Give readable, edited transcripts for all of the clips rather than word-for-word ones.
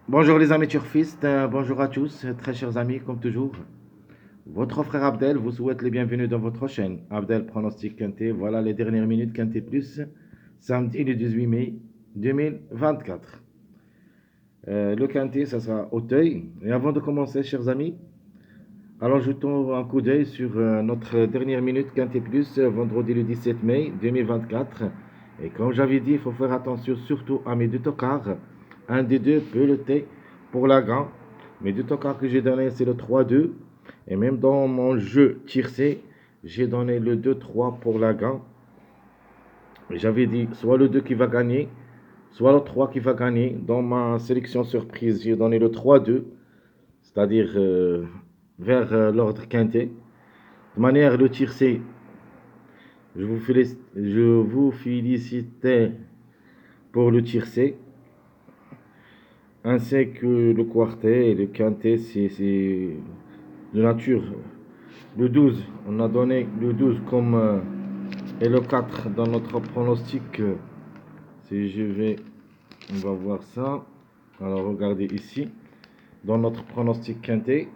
Bonjour les amis turfistes, bonjour à tous, très chers amis, comme toujours. Votre frère Abdel vous souhaite les bienvenus dans votre chaîne. Abdel Pronostic Quintet, voilà les dernières minutes Quintet Plus, samedi le 18 mai 2024. Le Quintet, ça sera Auteuil. Et avant de commencer, chers amis, alors jetons un coup d'œil sur notre dernière minute Quintet Plus, vendredi le 17 mai 2024. Et comme j'avais dit, il faut faire attention surtout à mes deux tocards. Un des deux peut le T pour la grande. Mes deux tocards que j'ai donné, c'est le 3-2. Et même dans mon jeu tiercé, j'ai donné le 2-3 pour la grande. J'avais dit soit le 2 qui va gagner, soit le 3 qui va gagner. Dans ma sélection surprise, j'ai donné le 3-2, c'est-à-dire vers l'ordre quintet. De manière, le tiercé, je vous félicitais pour le tiercé, ainsi que le quartet et le quintet, c'est de nature. Le 12, on a donné le 12 comme et le 4 dans notre pronostic. Si je vais, on va voir ça. Alors regardez ici, dans notre pronostic quintet,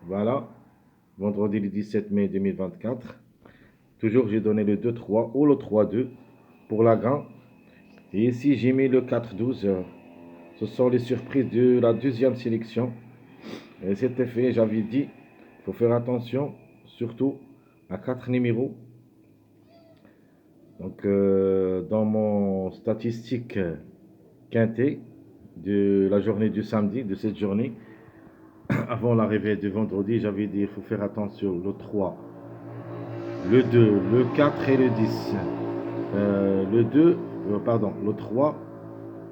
voilà, vendredi le 17 mai 2024. Toujours j'ai donné le 2-3 ou le 3-2 pour la grande. Et ici j'ai mis le 4-12. Ce sont les surprises de la deuxième sélection. Et cet effet, j'avais dit, il faut faire attention, surtout à 4 numéros. Donc, dans mon statistique quintet de la journée du samedi, de cette journée, avant l'arrivée du vendredi, j'avais dit, il faut faire attention, le 3, le 2, le 4 et le 10. Le 2, pardon, le 3,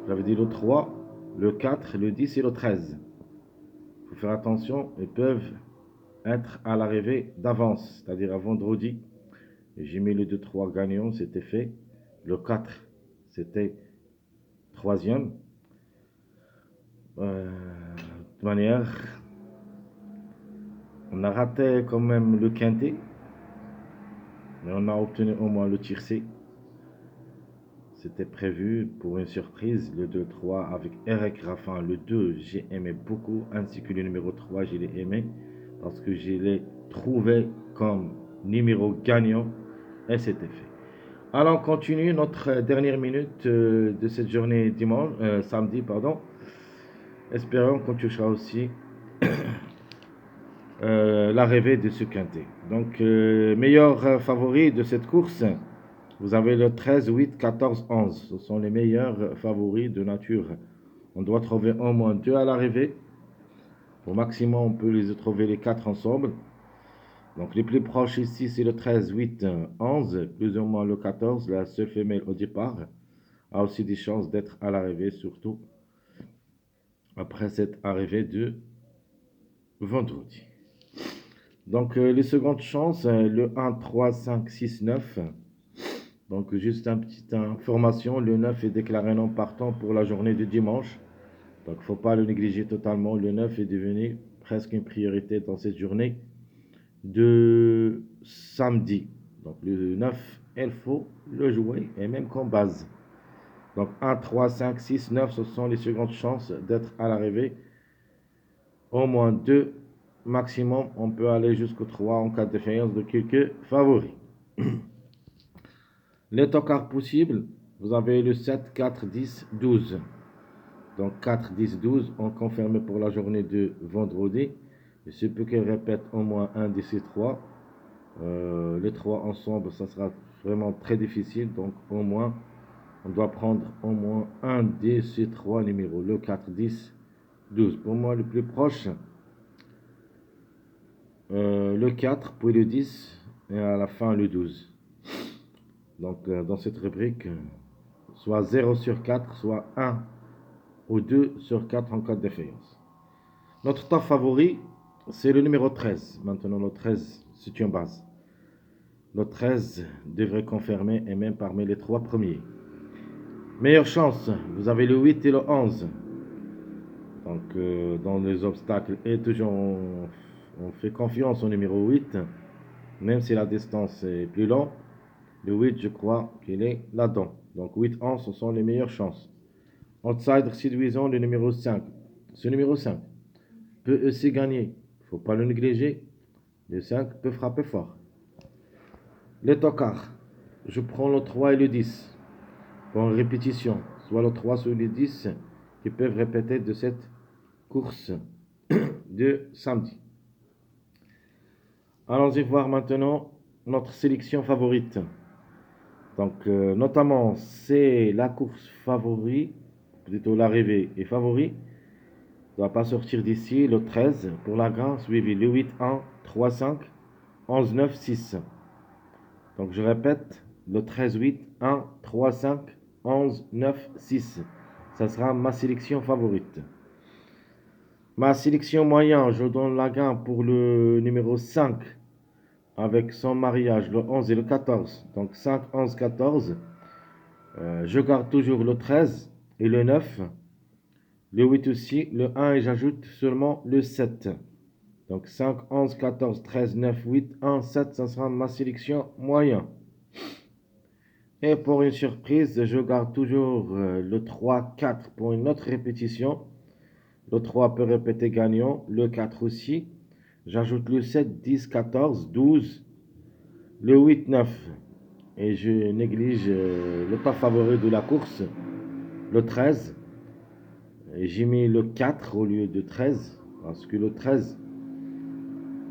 j'avais dit le 3, le 4, le 10 et le 13. Il faut faire attention, ils peuvent être à l'arrivée d'avance, c'est-à-dire à vendredi. J'ai mis le 2-3 gagnant, c'était fait. Le 4, c'était troisième. De toute manière, on a raté quand même le quintet, mais on a obtenu au moins le tiercé. C'était prévu pour une surprise, le 2-3 avec Eric Raffin. Le 2, j'ai aimé beaucoup, ainsi que le numéro 3, je l'ai aimé parce que je l'ai trouvé comme numéro gagnant et c'était fait. Alors, on continue notre dernière minute de cette journée dimanche, samedi, pardon. Espérons qu'on touchera aussi l'arrivée de ce quintet. Donc, meilleur favori de cette course, vous avez le 13, 8, 14, 11. Ce sont les meilleurs favoris de nature. On doit trouver au moins deux à l'arrivée. Au maximum, on peut les trouver les quatre ensemble. Donc, les plus proches ici, c'est le 13, 8, 11, plus ou moins le 14, la seule femelle au départ, a aussi des chances d'être à l'arrivée, surtout après cette arrivée de vendredi. Donc, les secondes chances, le 1, 3, 5, 6, 9. Donc, juste une petite information, le 9 est déclaré non partant pour la journée de dimanche. Donc, il ne faut pas le négliger totalement. Le 9 est devenu presque une priorité dans cette journée de samedi. Donc, le 9, il faut le jouer, et même comme base. Donc, 1, 3, 5, 6, 9, ce sont les secondes chances d'être à l'arrivée. Au moins 2 maximum, on peut aller jusqu'au 3 en cas de défaillance de quelques favoris. Les tocards possibles, vous avez le 7, 4, 10, 12. Donc 4, 10, 12 ont confirmé pour la journée de vendredi. Il se peut qu'elle répète au moins un de ces trois. Les trois ensemble, ça sera vraiment très difficile. Donc au moins, on doit prendre au moins un de ces trois numéros. Le 4, 10, 12. Pour moi, le plus proche, le 4, puis le 10 et à la fin le 12. Donc dans cette rubrique, soit 0 sur 4, soit 1 ou 2 sur 4 en cas de défaillance. Notre top favori, c'est le numéro 13. Maintenant, le 13, c'est une base. Le 13 devrait confirmer et même parmi les trois premiers. Meilleure chance, vous avez le 8 et le 11. Donc, dans les obstacles, et toujours, on fait confiance au numéro 8, même si la distance est plus longue. Le 8, je crois qu'il est là-dedans. Donc, 8, 11, ce sont les meilleures chances. Outsider séduisant, le numéro 5. ce numéro 5 peut aussi gagner. Il ne faut pas le négliger. Le 5 peut frapper fort. Les tocards. Je prends le 3 et le 10 pour une répétition. Soit le 3, soit le 10 qui peuvent répéter de cette course de samedi. Allons-y voir maintenant notre sélection favorite. Donc, notamment, c'est la course favorite, plutôt l'arrivée est favori. Ne doit pas sortir d'ici le 13 pour la grande, suivi le 8, 1, 3, 5, 11, 9, 6. Donc, je répète, le 13, 8, 1, 3, 5, 11, 9, 6. Ça sera ma sélection favorite. Ma sélection moyenne, je donne la gain pour le numéro 5 avec son mariage, le 11 et le 14. Donc 5, 11, 14. Je garde toujours le 13 et le 9. Le 8 aussi, le 1 et j'ajoute seulement le 7. Donc 5, 11, 14, 13, 9, 8, 1, 7. Ça sera ma sélection moyenne. Et pour une surprise, je garde toujours le 3, 4 pour une autre répétition. Le 3 peut répéter gagnant, le 4 aussi. J'ajoute le 7, 10, 14, 12, le 8, 9. Et je néglige le top favori de la course, le 13. J'ai mis le 4 au lieu de 13, parce que le 13,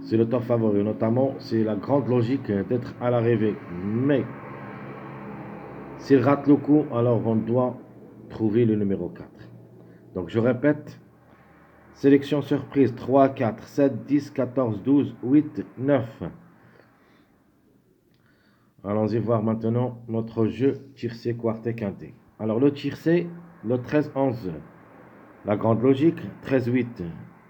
c'est le top favori. Notamment, c'est la grande logique d'être à l'arrivée. Mais, s'il rate le coup, alors on doit trouver le numéro 4. Donc, je répète. Sélection surprise 3, 4, 7, 10, 14, 12, 8, 9. Allons-y voir maintenant notre jeu tiercé quarté quinté. Alors le tiercé, le 13, 11. La grande logique, 13, 8.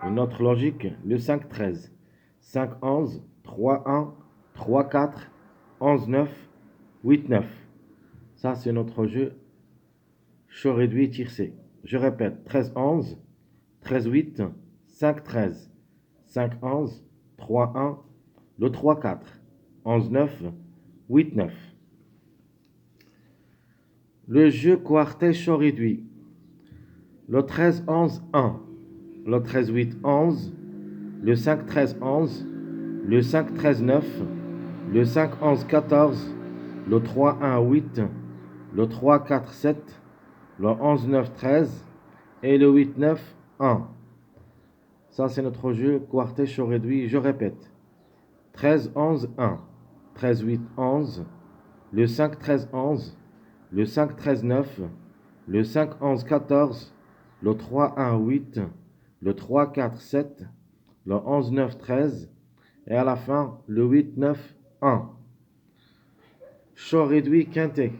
Une autre logique, le 5, 13. 5, 11, 3, 1, 3, 4, 11, 9, 8, 9. Ça, c'est notre jeu chaud réduit tiercé. Je répète, 13, 11. 13, 8, 5, 13, 5, 11, 3, 1, le 3, 4, 11, 9, 8, 9. Le jeu quartet chaud réduit. Le 13, 11, 1. Le 13, 8, 11. Le 5, 13, 11. Le 5, 13, 9. Le 5, 11, 14. Le 3, 1, 8. Le 3, 4, 7. Le 11, 9, 13. Et le 8, 9, 1. Ça, c'est notre jeu quartet chaud réduit. Je répète. 13, 11, 1. 13, 8, 11. Le 5, 13, 11. Le 5, 13, 9. Le 5, 11, 14. Le 3, 1, 8. Le 3, 4, 7. Le 11, 9, 13. Et à la fin, le 8, 9, 1. Chaud réduit quintet.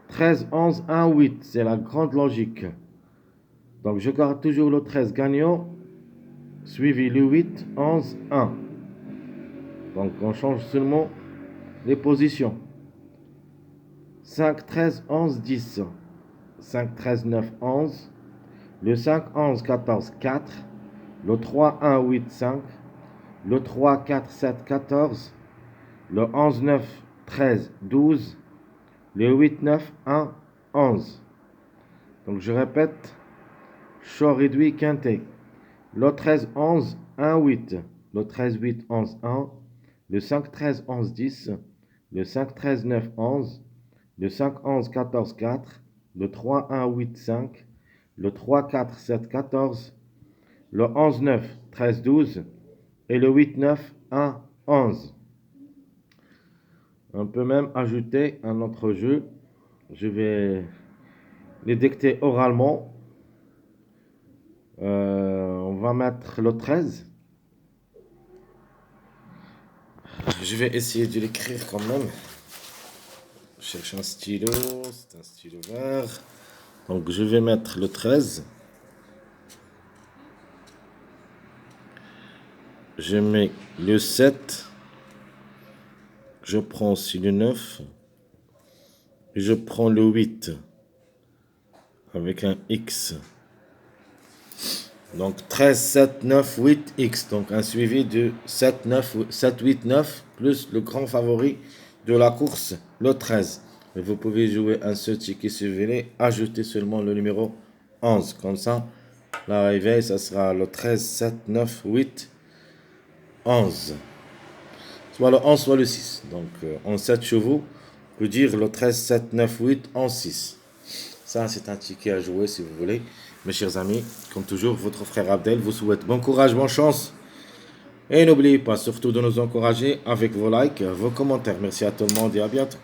13, 11, 1, 8. C'est la grande logique. Donc, je garde toujours le 13 gagnant, suivi le 8, 11, 1. Donc, on change seulement les positions. 5, 13, 11, 10. 5, 13, 9, 11. Le 5, 11, 14, 4. Le 3, 1, 8, 5. Le 3, 4, 7, 14. Le 11, 9, 13, 12. Le 8, 9, 1, 11. Donc, je répète. Chaud réduit quintet. Le 13, 11, 1, 8. Le 13, 8, 11, 1. Le 5, 13, 11, 10. Le 5, 13, 9, 11. Le 5, 11, 14, 4. Le 3, 1, 8, 5. Le 3, 4, 7, 14. Le 11, 9, 13, 12. Et le 8, 9, 1, 11. On peut même ajouter un autre jeu. Je vais les dicter oralement. On va mettre le 13. Je vais essayer de l'écrire quand même. Je cherche un stylo. C'est un stylo vert. Donc je vais mettre le 13. Je mets le 7. Je prends aussi le 9. Et je prends le 8. Avec un X. Donc 13, 7, 9, 8, X. Donc un suivi de 7, 9, 7, 8, 9, plus le grand favori de la course, le 13. Et vous pouvez jouer un seul ticket si vous voulez, ajouter seulement le numéro 11. Comme ça, L'arrivée, ça sera le 13, 7, 9, 8, 11. Soit le 11, soit le 6. Donc, en 7 chevaux, on peut dire le 13, 7, 9, 8, 11, 6. Ça, c'est un ticket à jouer si vous voulez. Mes chers amis, comme toujours, votre frère Abdel vous souhaite bon courage, bonne chance. Et n'oubliez pas surtout de nous encourager avec vos likes, vos commentaires. Merci à tout le monde et à bientôt.